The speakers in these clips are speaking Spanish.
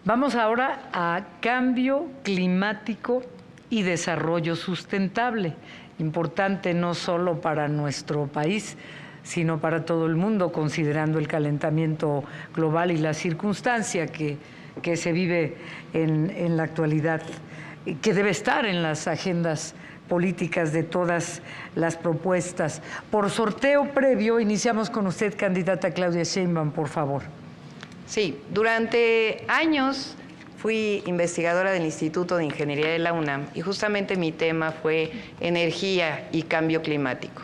Vamos ahora a cambio climático y desarrollo sustentable, importante no solo para nuestro país, sino para todo el mundo, considerando el calentamiento global y la circunstancia que se vive en la actualidad, que debe estar en las agendas políticas de todas las propuestas. Por sorteo previo, iniciamos con usted, candidata Claudia Sheinbaum, por favor. Sí, durante años fui investigadora del Instituto de Ingeniería de la UNAM y justamente mi tema fue energía y cambio climático.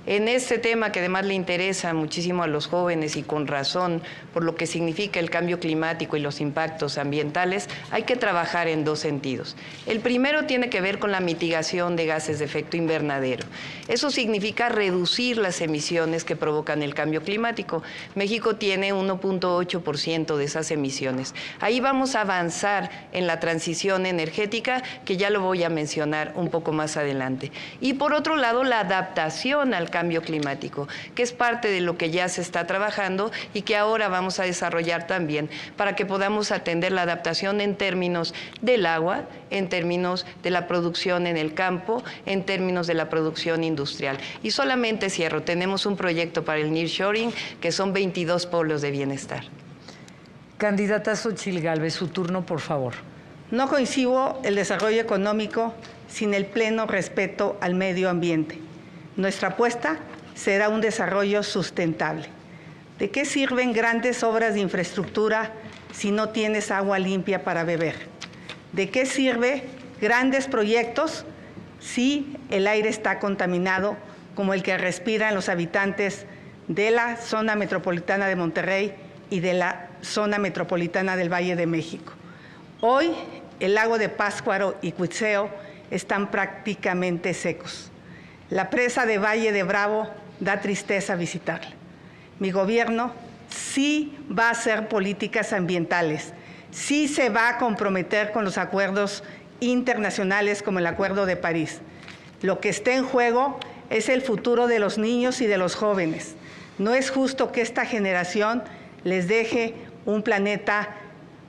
En este tema, que además le interesa muchísimo a los jóvenes y con razón por lo que significa el cambio climático y los impactos ambientales, hay que trabajar en dos sentidos. El primero tiene que ver con la mitigación de gases de efecto invernadero. Eso significa reducir las emisiones que provocan el cambio climático. México tiene 1.8% de esas emisiones. Ahí vamos a avanzar en la transición energética, que ya lo voy a mencionar un poco más adelante. Y por otro lado, la adaptación al cambio climático, que es parte de lo que ya se está trabajando y que ahora vamos a desarrollar también para que podamos atender la adaptación en términos del agua, en términos de la producción en el campo, en términos de la producción industrial. Y solamente cierro, tenemos un proyecto para el nearshoring, que son 22 polos de bienestar. Candidata Xóchitl Gálvez, su turno, por favor. No concibo el desarrollo económico sin el pleno respeto al medio ambiente. Nuestra apuesta será un desarrollo sustentable. ¿De qué sirven grandes obras de infraestructura si no tienes agua limpia para beber? ¿De qué sirve grandes proyectos si el aire está contaminado, como el que respiran los habitantes de la zona metropolitana de Monterrey y de la zona metropolitana del Valle de México? Hoy el lago de Pátzcuaro y Cuitzeo están prácticamente secos. La presa de Valle de Bravo da tristeza visitarla. Mi gobierno sí va a hacer políticas ambientales, sí se va a comprometer con los acuerdos internacionales como el Acuerdo de París. Lo que está en juego es el futuro de los niños y de los jóvenes. No es justo que esta generación les deje un planeta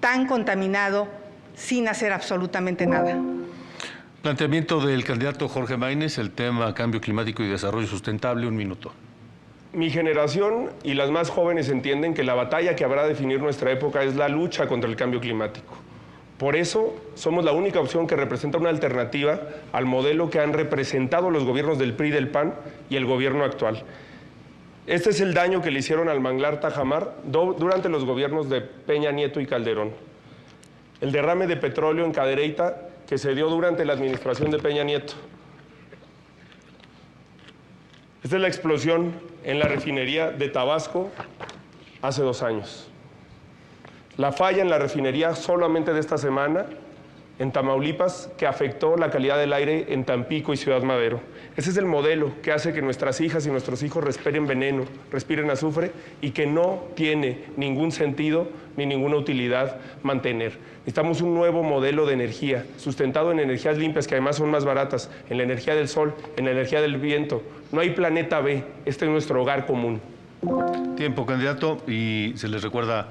tan contaminado sin hacer absolutamente nada. Planteamiento del candidato Jorge Maínez, el tema cambio climático y desarrollo sustentable, 1 minuto. Mi generación y las más jóvenes entienden que la batalla que habrá de definir nuestra época es la lucha contra el cambio climático. Por eso somos la única opción que representa una alternativa al modelo que han representado los gobiernos del PRI, del PAN y el gobierno actual. Este es el daño que le hicieron al manglar Tajamar durante los gobiernos de Peña Nieto y Calderón. El derrame de petróleo en Cadereyta, que se dio durante la administración de Peña Nieto. Esta es la explosión en la refinería de Tabasco hace 2 años. La falla en la refinería solamente de esta semana en Tamaulipas, que afectó la calidad del aire en Tampico y Ciudad Madero. Ese es el modelo que hace que nuestras hijas y nuestros hijos respiren veneno, respiren azufre, y que no tiene ningún sentido ni ninguna utilidad mantener. Necesitamos un nuevo modelo de energía, sustentado en energías limpias, que además son más baratas, en la energía del sol, en la energía del viento. No hay planeta B, este es nuestro hogar común. Tiempo, candidato, y se les recuerda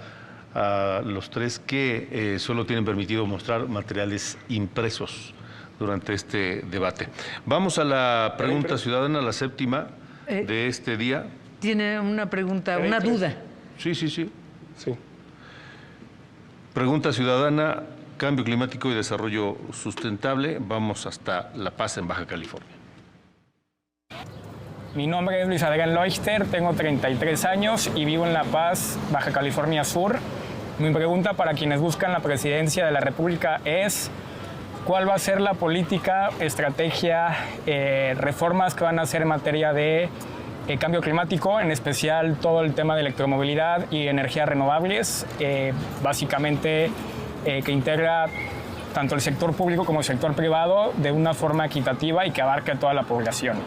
a los tres que solo tienen permitido mostrar materiales impresos durante este debate. Vamos a la pregunta ciudadana, la séptima de este día. Tiene una pregunta, una duda. Sí. Pregunta ciudadana, cambio climático y desarrollo sustentable. Vamos hasta La Paz, en Baja California. Mi nombre es Luis Adrián Leuchter, tengo 33 años y vivo en La Paz, Baja California Sur. Mi pregunta para quienes buscan la presidencia de la República es: ¿cuál va a ser la política, estrategia, reformas que van a hacer en materia de cambio climático, en especial todo el tema de electromovilidad y energías renovables, básicamente que integra tanto el sector público como el sector privado de una forma equitativa y que abarque a toda la población?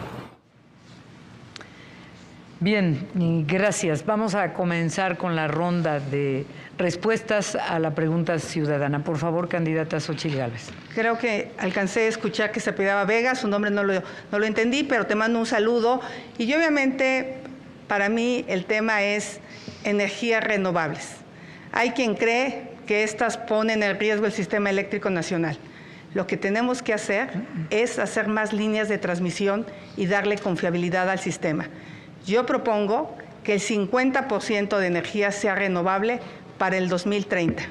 Bien, gracias. Vamos a comenzar con la ronda de respuestas a la pregunta ciudadana. Por favor, candidata Xóchitl Gálvez. Creo que alcancé a escuchar que se apellidaba Vega, su nombre no lo entendí, pero te mando un saludo. Y obviamente, para mí el tema es energías renovables. Hay quien cree porque éstas ponen en riesgo el sistema eléctrico nacional. Lo que tenemos que hacer es hacer más líneas de transmisión y darle confiabilidad al sistema. Yo propongo que el 50% de energía sea renovable para el 2030,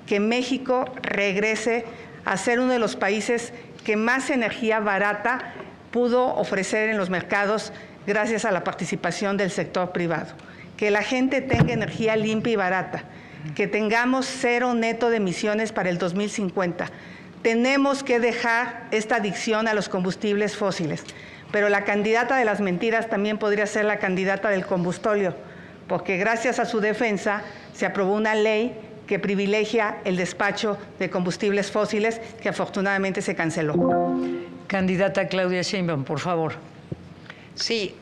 que México regrese a ser uno de los países que más energía barata pudo ofrecer en los mercados gracias a la participación del sector privado, que la gente tenga energía limpia y barata, que tengamos cero neto de emisiones para el 2050. Tenemos que dejar esta adicción a los combustibles fósiles, pero la candidata de las mentiras también podría ser la candidata del combustóleo, porque gracias a su defensa se aprobó una ley que privilegia el despacho de combustibles fósiles, que afortunadamente se canceló. Candidata Claudia Sheinbaum, por favor. Sí,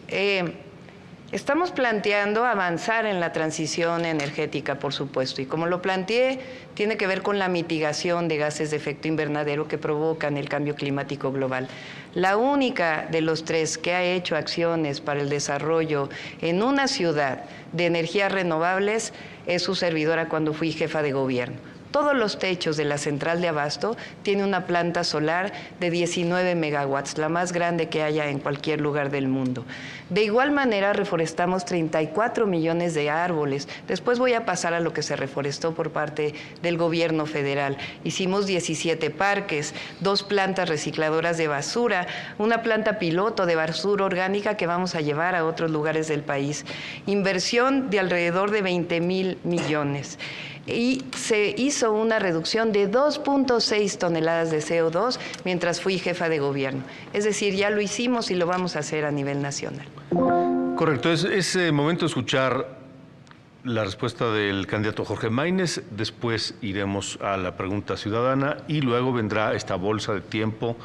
estamos planteando avanzar en la transición energética, por supuesto, y como lo planteé, tiene que ver con la mitigación de gases de efecto invernadero que provocan el cambio climático global. La única de los tres que ha hecho acciones para el desarrollo en una ciudad de energías renovables es su servidora cuando fui jefa de gobierno. Todos los techos de la central de abasto tiene una planta solar de 19 megawatts, la más grande que haya en cualquier lugar del mundo. De igual manera, reforestamos 34 millones de árboles. Después voy a pasar a lo que se reforestó por parte del gobierno federal. Hicimos 17 parques, 2 plantas recicladoras de basura, una planta piloto de basura orgánica que vamos a llevar a otros lugares del país. Inversión de alrededor de 20,000 millones. Y se hizo una reducción de 2.6 toneladas de CO2 mientras fui jefa de gobierno. Es decir, ya lo hicimos y lo vamos a hacer a nivel nacional. Correcto, es momento de escuchar la respuesta del candidato Jorge Maínez, después iremos a la pregunta ciudadana y luego vendrá esta bolsa de tiempo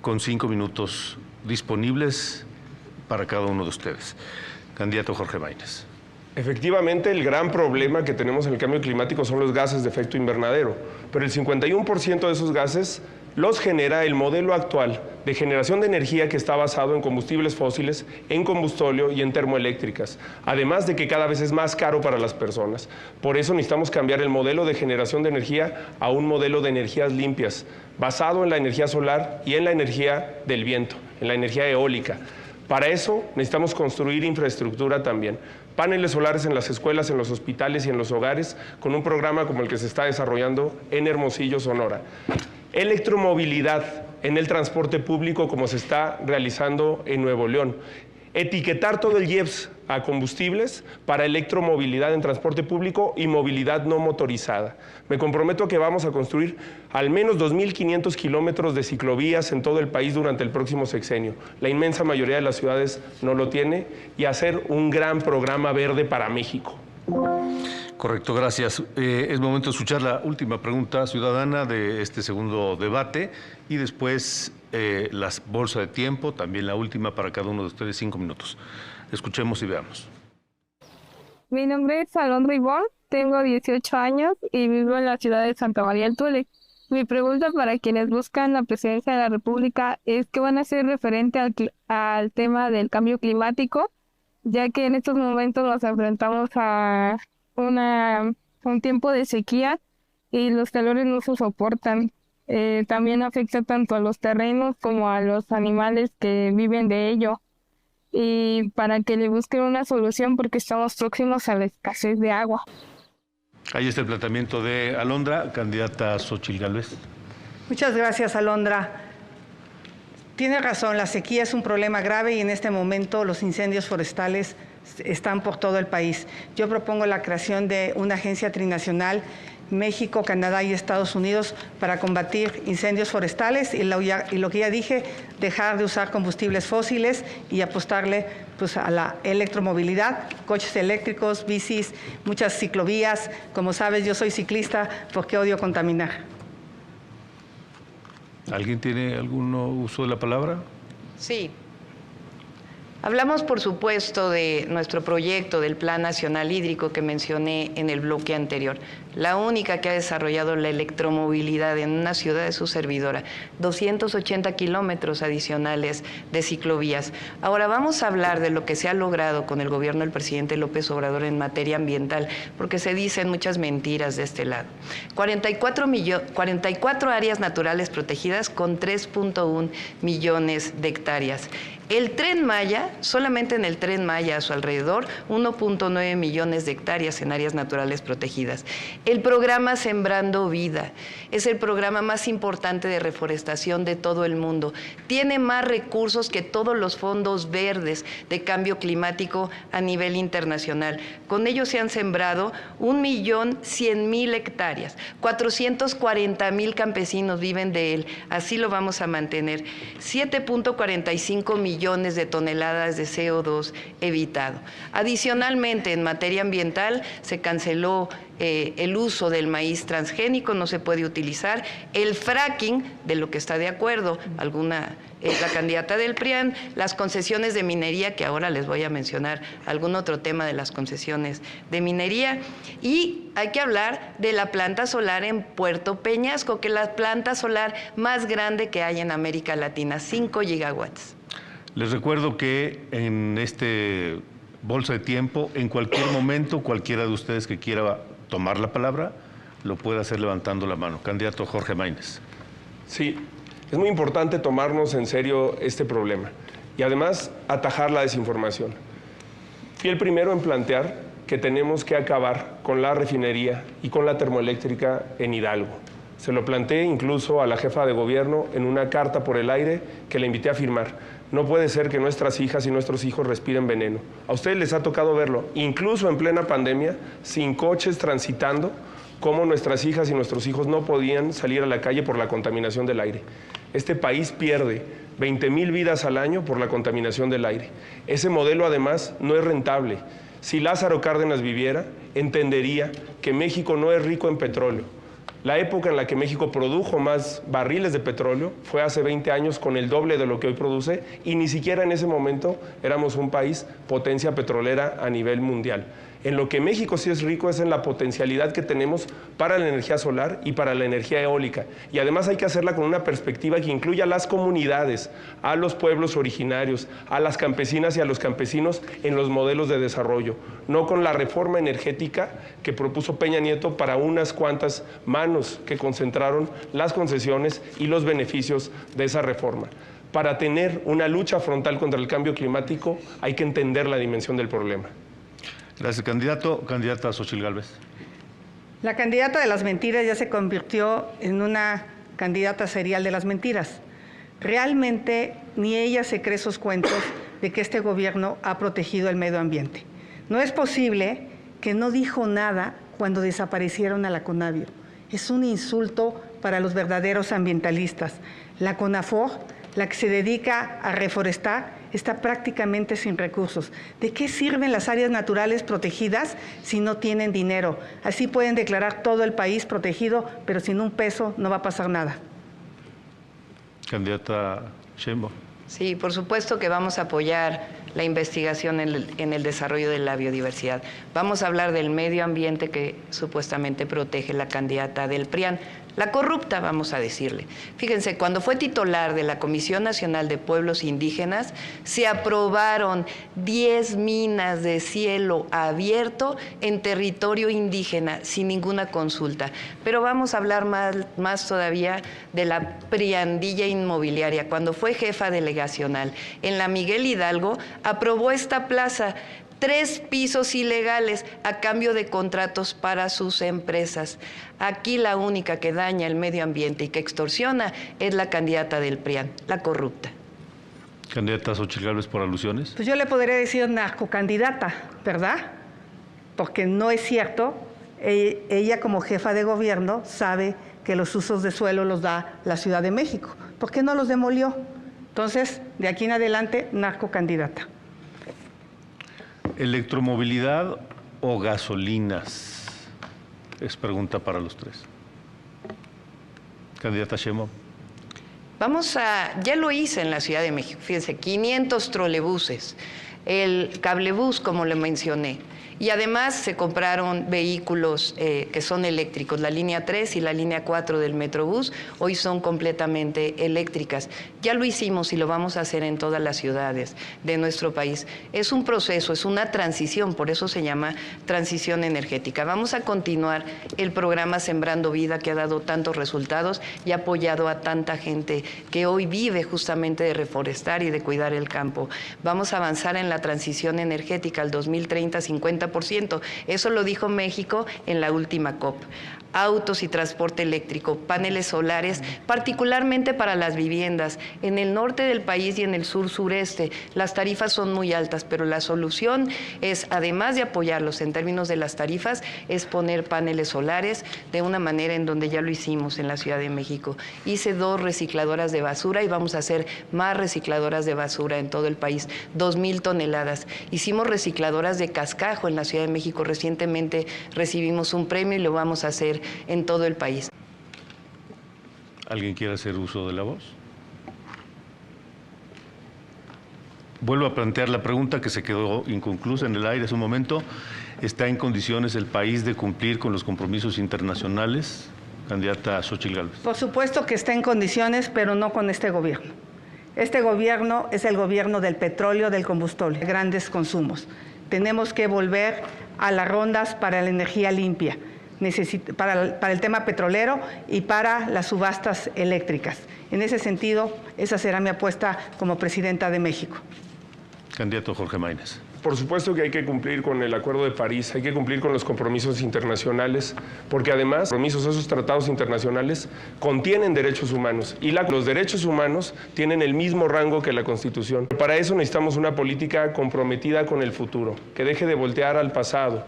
con 5 minutos disponibles para cada uno de ustedes. Candidato Jorge Maínez. Efectivamente, el gran problema que tenemos en el cambio climático son los gases de efecto invernadero, pero el 51% de esos gases los genera el modelo actual de generación de energía que está basado en combustibles fósiles, en combustóleo y en termoeléctricas, además de que cada vez es más caro para las personas. Por eso necesitamos cambiar el modelo de generación de energía a un modelo de energías limpias, basado en la energía solar y en la energía del viento, en la energía eólica. Para eso necesitamos construir infraestructura también. Paneles solares en las escuelas, en los hospitales y en los hogares, con un programa como el que se está desarrollando en Hermosillo, Sonora. Electromovilidad en el transporte público, como se está realizando en Nuevo León. Etiquetar todo el IEPS a combustibles para electromovilidad en transporte público y movilidad no motorizada. Me comprometo a que vamos a construir al menos 2.500 kilómetros de ciclovías en todo el país durante el próximo sexenio. La inmensa mayoría de las ciudades no lo tiene, y hacer un gran programa verde para México. Correcto, gracias. Es momento de escuchar la última pregunta ciudadana de este segundo debate y después las bolsas de tiempo, también la última para cada uno de ustedes, 5 minutos. Escuchemos y veamos. Mi nombre es Alondra Ivonne, tengo 18 años y vivo en la ciudad de Santa María del Tule. Mi pregunta para quienes buscan la presidencia de la República es qué van a hacer referente al tema del cambio climático, ya que en estos momentos nos enfrentamos a un tiempo de sequía y los calores no se soportan. También afecta tanto a los terrenos como a los animales que viven de ello. Y para que le busquen una solución porque estamos próximos a la escasez de agua. Ahí está el planteamiento de Alondra, candidata Xóchitl Gálvez. Muchas gracias, Alondra. Tiene razón, la sequía es un problema grave y en este momento los incendios forestales están por todo el país. Yo propongo la creación de una agencia trinacional, México, Canadá y Estados Unidos, para combatir incendios forestales y lo que ya dije, dejar de usar combustibles fósiles y apostarle pues, a la electromovilidad, coches eléctricos, bicis, muchas ciclovías. Como sabes, yo soy ciclista porque odio contaminar. ¿Alguien tiene algún uso de la palabra? Sí. Hablamos, por supuesto, de nuestro proyecto del Plan Nacional Hídrico que mencioné en el bloque anterior. La única que ha desarrollado la electromovilidad en una ciudad es su servidora. 280 kilómetros adicionales de ciclovías. Ahora vamos a hablar de lo que se ha logrado con el gobierno del presidente López Obrador en materia ambiental, porque se dicen muchas mentiras de este lado. 44 áreas naturales protegidas con 3.1 millones de hectáreas. El Tren Maya, solamente en el Tren Maya a su alrededor, 1.9 millones de hectáreas en áreas naturales protegidas. El programa Sembrando Vida es el programa más importante de reforestación de todo el mundo. Tiene más recursos que todos los fondos verdes de cambio climático a nivel internacional. Con ello se han sembrado 1.100.000 hectáreas. 440.000 campesinos viven de él. Así lo vamos a mantener. 7.45 millones de toneladas de CO2 evitado. Adicionalmente, en materia ambiental, se canceló el uso del maíz transgénico, no se puede utilizar. El fracking, de lo que está de acuerdo la candidata del PRIAN, las concesiones de minería, que ahora les voy a mencionar algún otro tema de las concesiones de minería. Y hay que hablar de la planta solar en Puerto Peñasco, que es la planta solar más grande que hay en América Latina, 5 gigawatts. Les recuerdo que en este bolsa de tiempo, en cualquier momento, cualquiera de ustedes que quiera tomar la palabra, lo puede hacer levantando la mano. Candidato Jorge Maínez. Sí, es muy importante tomarnos en serio este problema y además atajar la desinformación. Fui el primero en plantear que tenemos que acabar con la refinería y con la termoeléctrica en Hidalgo. Se lo planteé incluso a la jefa de gobierno en una carta por el aire que le invité a firmar. No puede ser que nuestras hijas y nuestros hijos respiren veneno. A ustedes les ha tocado verlo, incluso en plena pandemia, sin coches transitando, cómo nuestras hijas y nuestros hijos no podían salir a la calle por la contaminación del aire. Este país pierde 20,000 vidas al año por la contaminación del aire. Ese modelo además no es rentable. Si Lázaro Cárdenas viviera, entendería que México no es rico en petróleo. La época en la que México produjo más barriles de petróleo fue hace 20 años con el doble de lo que hoy produce y ni siquiera en ese momento éramos un país potencia petrolera a nivel mundial. En lo que México sí es rico es en la potencialidad que tenemos para la energía solar y para la energía eólica. Y además hay que hacerla con una perspectiva que incluya a las comunidades, a los pueblos originarios, a las campesinas y a los campesinos en los modelos de desarrollo, no con la reforma energética que propuso Peña Nieto para unas cuantas manos que concentraron las concesiones y los beneficios de esa reforma. Para tener una lucha frontal contra el cambio climático hay que entender la dimensión del problema. Gracias, candidato. Candidata Xóchitl Gálvez. La candidata de las mentiras ya se convirtió en una candidata serial de las mentiras. Realmente ni ella se cree esos cuentos de que este gobierno ha protegido el medio ambiente. No es posible que no dijo nada cuando desaparecieron a la CONAVIO. Es un insulto para los verdaderos ambientalistas. La CONAFOR, la que se dedica a reforestar, está prácticamente sin recursos. ¿De qué sirven las áreas naturales protegidas si no tienen dinero? Así pueden declarar todo el país protegido, pero sin un peso no va a pasar nada. Candidata Sheinbaum. Sí, por supuesto que vamos a apoyar la investigación en el desarrollo de la biodiversidad. Vamos a hablar del medio ambiente que supuestamente protege la candidata del PRIAN. La corrupta, vamos a decirle. Fíjense, cuando fue titular de la Comisión Nacional de Pueblos Indígenas, se aprobaron 10 minas de cielo abierto en territorio indígena, sin ninguna consulta. Pero vamos a hablar más todavía de la priandilla inmobiliaria. Cuando fue jefa delegacional en la Miguel Hidalgo, aprobó esta plaza, 3 pisos ilegales a cambio de contratos para sus empresas. Aquí la única que daña el medio ambiente y que extorsiona es la candidata del PRIAN, la corrupta. Candidata Xóchitl Gálvez, por alusiones. Pues yo le podría decir narcocandidata, ¿verdad? Porque no es cierto. Ella como jefa de gobierno sabe que los usos de suelo los da la Ciudad de México. ¿Por qué no los demolió? Entonces, de aquí en adelante, narcocandidata. ¿Electromovilidad o gasolinas? Es pregunta para los tres. Candidata Sheinbaum. Ya lo hice en la Ciudad de México, fíjense, 500 trolebuses, el cablebús, como le mencioné. Y además se compraron vehículos que son eléctricos. La línea 3 y la línea 4 del Metrobús hoy son completamente eléctricas. Ya lo hicimos y lo vamos a hacer en todas las ciudades de nuestro país. Es un proceso, es una transición, por eso se llama transición energética. Vamos a continuar el programa Sembrando Vida, que ha dado tantos resultados y ha apoyado a tanta gente que hoy vive justamente de reforestar y de cuidar el campo. Vamos a avanzar en la transición energética al 2030, 50%. Eso lo dijo México en la última COP. Autos y transporte eléctrico, paneles solares, particularmente para las viviendas. En el norte del país y en el sur-sureste las tarifas son muy altas, pero la solución es, además de apoyarlos en términos de las tarifas, es poner paneles solares de una manera en donde ya lo hicimos en la Ciudad de México. Hice 2 recicladoras de basura y vamos a hacer más recicladoras de basura en todo el país, 2,000 toneladas. Hicimos recicladoras de cascajo en la Ciudad de México. Recientemente recibimos un premio y lo vamos a hacer en todo el país. ¿Alguien quiere hacer uso de la voz? Vuelvo a plantear la pregunta que se quedó inconclusa en el aire hace un momento. ¿Está en condiciones el país de cumplir con los compromisos internacionales? Candidata Xóchitl Gálvez. Por supuesto que está en condiciones, pero no con este gobierno. Este gobierno es el gobierno del petróleo, del combustible, de grandes consumos. Tenemos que volver a las rondas para la energía limpia, para el tema petrolero y para las subastas eléctricas. En ese sentido, esa será mi apuesta como presidenta de México. Candidato Jorge Maínez. Por supuesto que hay que cumplir con el Acuerdo de París, hay que cumplir con los compromisos internacionales, porque además esos tratados internacionales contienen derechos humanos y los derechos humanos tienen el mismo rango que la Constitución. Para eso necesitamos una política comprometida con el futuro, que deje de voltear al pasado.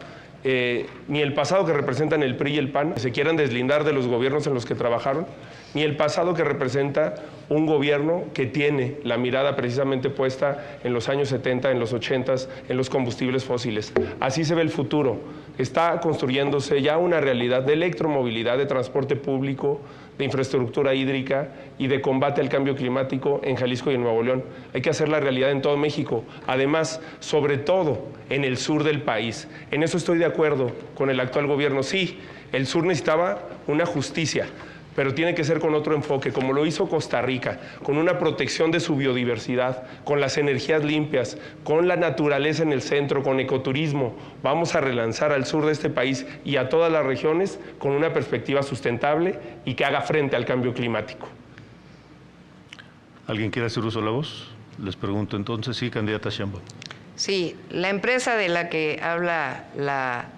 Ni el pasado que representan el PRI y el PAN se quieran deslindar de los gobiernos en los que trabajaron, ni el pasado que representa un gobierno que tiene la mirada precisamente puesta en los años 70, en los 80, en los combustibles fósiles. Así se ve el futuro. Está construyéndose ya una realidad de electromovilidad, de transporte público, de infraestructura hídrica y de combate al cambio climático en Jalisco y en Nuevo León. Hay que hacer la realidad en todo México, además, sobre todo en el sur del país. En eso estoy de acuerdo con el actual gobierno. Sí, el sur necesitaba una justicia, pero tiene que ser con otro enfoque, como lo hizo Costa Rica, con una protección de su biodiversidad, con las energías limpias, con la naturaleza en el centro, con ecoturismo. Vamos a relanzar al sur de este país y a todas las regiones con una perspectiva sustentable y que haga frente al cambio climático. ¿Alguien quiere hacer uso de la voz? Les pregunto entonces, sí, candidata Sheinbaum. Sí, la empresa de la que habla la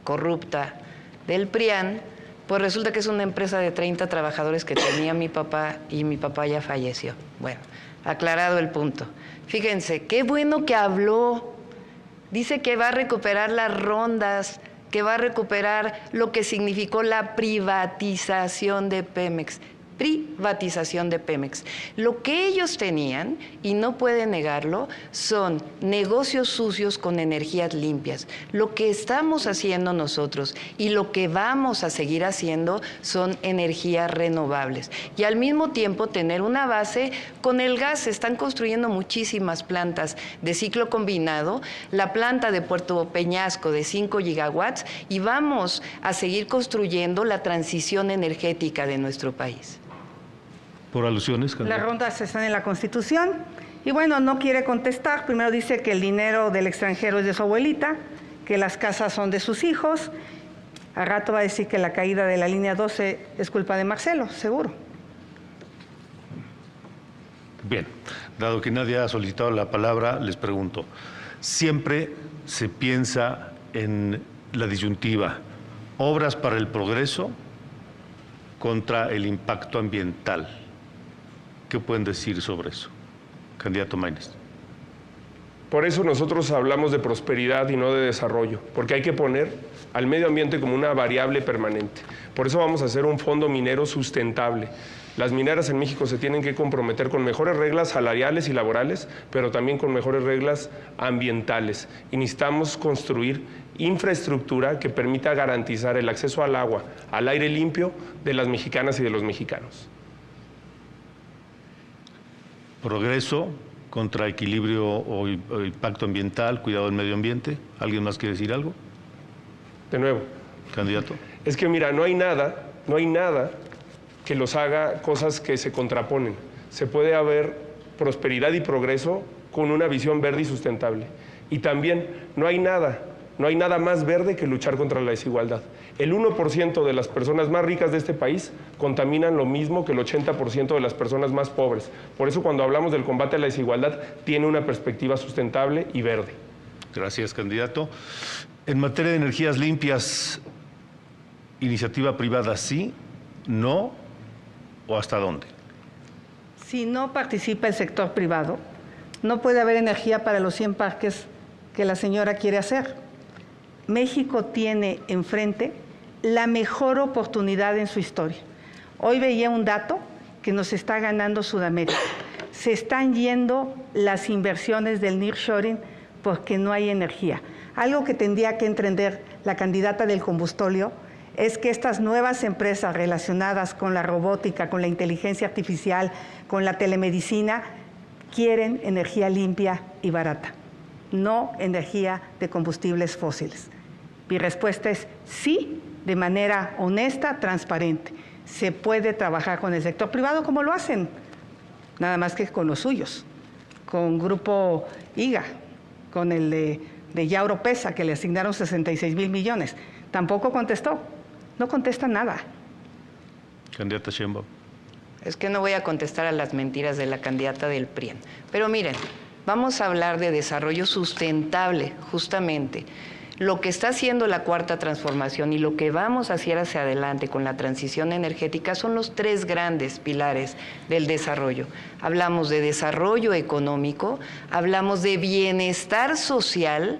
corrupta del PRIAN, pues resulta que es una empresa de 30 trabajadores que tenía mi papá y mi papá ya falleció. Bueno, aclarado el punto. Fíjense, qué bueno que habló. Dice que va a recuperar las rondas, que va a recuperar lo que significó la privatización de Pemex. Privatización de Pemex. Lo que ellos tenían, y no pueden negarlo, son negocios sucios con energías limpias. Lo que estamos haciendo nosotros y lo que vamos a seguir haciendo son energías renovables. Y al mismo tiempo tener una base con el gas. Se están construyendo muchísimas plantas de ciclo combinado, la planta de Puerto Peñasco de 5 gigawatts y vamos a seguir construyendo la transición energética de nuestro país. Por alusiones, Las rondas están en la Constitución y bueno, no quiere contestar. Primero dice que el dinero del extranjero es de su abuelita, que las casas son de sus hijos. Al rato va a decir que la caída de la línea 12 es culpa de Marcelo, seguro. Bien, dado que nadie ha solicitado la palabra, les pregunto. Siempre se piensa en la disyuntiva, obras para el progreso contra el impacto ambiental. ¿Qué pueden decir sobre eso? Candidato Maínez. Por eso nosotros hablamos de prosperidad y no de desarrollo, porque hay que poner al medio ambiente como una variable permanente. Por eso vamos a hacer un fondo minero sustentable. Las mineras en México se tienen que comprometer con mejores reglas salariales y laborales, pero también con mejores reglas ambientales. Y necesitamos construir infraestructura que permita garantizar el acceso al agua, al aire limpio de las mexicanas y de los mexicanos. progreso contra equilibrio o impacto ambiental, cuidado del medio ambiente. ¿Alguien más quiere decir algo? De nuevo. Candidato. Es que mira, no hay nada que los haga cosas que se contraponen. Se puede haber prosperidad y progreso con una visión verde y sustentable. Y también no hay nada más verde que luchar contra la desigualdad. El 1% de las personas más ricas de este país contaminan lo mismo que el 80% de las personas más pobres. Por eso cuando hablamos del combate a la desigualdad, tiene una perspectiva sustentable y verde. Gracias, candidato. En materia de energías limpias, ¿iniciativa privada sí, no o hasta dónde? Si no participa el sector privado, no puede haber energía para los 100 parques que la señora quiere hacer. México tiene enfrente la mejor oportunidad en su historia. Hoy veía un dato que nos está ganando Sudamérica. Se están yendo las inversiones del nearshoring porque no hay energía. Algo que tendría que entender la candidata del combustóleo es que estas nuevas empresas relacionadas con la robótica, con la inteligencia artificial, con la telemedicina, quieren energía limpia y barata, no energía de combustibles fósiles. Mi respuesta es sí, de manera honesta, transparente. Se puede trabajar con el sector privado como lo hacen, nada más que con los suyos, con Grupo IGA, con el de Yauro Pesa, que le asignaron 66,000 millones. Tampoco contestó, no contesta nada. Candidata Sheinbaum. Es que no voy a contestar a las mentiras de la candidata del PRI. Pero miren, vamos a hablar de desarrollo sustentable, justamente. Lo que está haciendo la Cuarta Transformación y lo que vamos a hacer hacia adelante con la transición energética son los 3 grandes pilares del desarrollo. Hablamos de desarrollo económico, hablamos de bienestar social,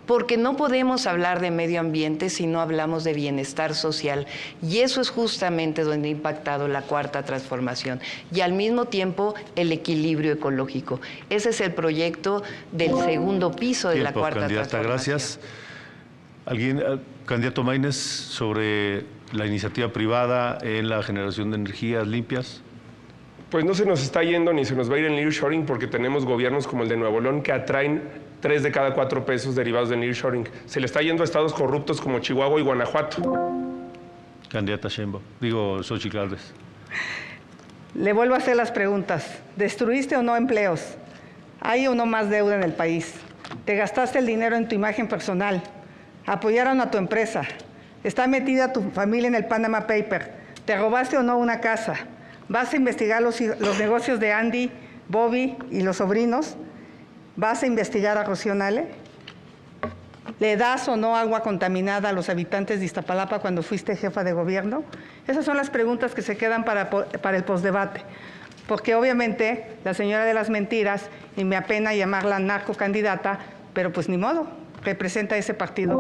porque no podemos hablar de medio ambiente si no hablamos de bienestar social. Y eso es justamente donde ha impactado la Cuarta Transformación. Y al mismo tiempo, el equilibrio ecológico. Ese es el proyecto del segundo piso de la Cuarta Transformación. Gracias. ¿Alguien, candidato Maínez, sobre la iniciativa privada en la generación de energías limpias? Pues no se nos está yendo ni se nos va a ir el nearshoring porque tenemos gobiernos como el de Nuevo León que atraen 3 de cada 4 pesos derivados del nearshoring. Se le está yendo a estados corruptos como Chihuahua y Guanajuato. Candidata Sheinbaum, Xochitl Gálvez. Le vuelvo a hacer las preguntas. ¿Destruiste o no empleos? ¿Hay o no más deuda en el país? ¿Te gastaste el dinero en tu imagen personal? ¿Apoyaron a tu empresa? ¿Está metida tu familia en el Panama Paper? ¿Te robaste o no una casa? ¿Vas a investigar los negocios de Andy, Bobby y los sobrinos? ¿Vas a investigar a Rocío Nale? ¿Le das o no agua contaminada a los habitantes de Iztapalapa cuando fuiste jefa de gobierno? Esas son las preguntas que se quedan para el postdebate. Porque obviamente la señora de las mentiras, y me apena llamarla narcocandidata, pero pues ni modo, representa ese partido